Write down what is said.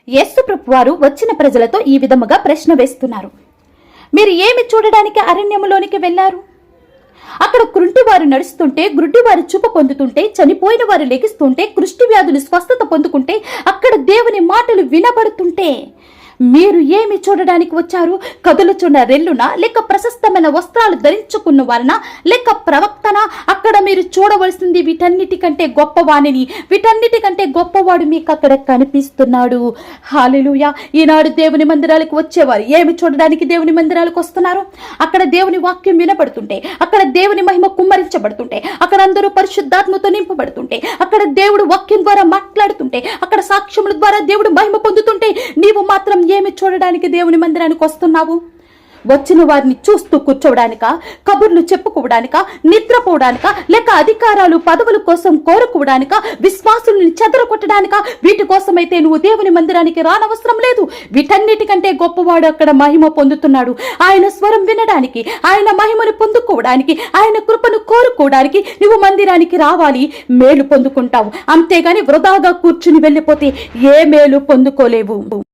యేసు ప్రభువారు వచ్చిన ప్రజలతో ఈ విధముగా ప్రశ్న వేస్తున్నారు. మీరు ఏమి చూడడానికి అరణ్యములోనికి వెళ్లారు? అక్కడ కుంటివారు నడుస్తుంటే, గుడ్డివారు చూపు పొందుతుంటే, చనిపోయిన వారు లెగిస్తుంటే, కుష్టి వ్యాధులు స్వస్థత పొందుకుంటే, అక్కడ దేవుని మాటలు వినబడుతుంటే మీరు ఏమి చూడడానికి వచ్చారు? కదులుచున్న రెల్లునా, లేక ప్రశస్తమైన వస్త్రాలు ధరించుకున్న వారనా, లేక ప్రవక్తనా? అక్కడ మీరు చూడవలసింది వీటన్నిటికంటే గొప్పవాణిని, వీటన్నిటికంటే గొప్పవాడు మీకు అక్కడ కనిపిస్తున్నాడు. హల్లెలూయా. ఈనాడు దేవుని మందిరాలకు వచ్చేవారు ఏమి చూడడానికి దేవుని మందిరాలకు వస్తున్నారు? అక్కడ దేవుని వాక్యం వినబడుతుంటే, అక్కడ దేవుని మహిమ కుమ్మరించబడుతుంటే, అక్కడ అందరూ పరిశుద్ధాత్మతో నింపబడుతుంటే, అక్కడ దేవుడు వాక్యం ద్వారా మాట్లాడుతుంటే, అక్కడ సాక్ష్యముల ద్వారా దేవుడు మహిమ పొందుతుంటే, నీవు మాత్రం ఏమి చూడడానికి దేవుని మందిరానికి వస్తున్నావు? వచ్చిన వారిని చూస్తూ కూర్చోవడానిక, కబుర్లు చెప్పుకోవడానిక, నిద్రపోవడానిక, లేక అధికారాలు పదవుల కోసం కోరుకోవడానిక, విశ్వాసుల్ని చెదరగొట్టడానిక? వీటి కోసమైతే నువ్వు దేవుని మందిరానికి రానవసరం లేదు. వీటన్నిటికంటే గొప్పవాడు అక్కడ మహిమ పొందుతున్నాడు. ఆయన స్వరం వినడానికి, ఆయన మహిమను పొందుకోవడానికి, ఆయన కృపను కోరుకోవడానికి నువ్వు మందిరానికి రావాలి. మేలు పొందుకుంటావు. అంతేగాని వృధాగా కూర్చుని వెళ్ళిపోతే ఏ మేలు పొందుకోలేవు.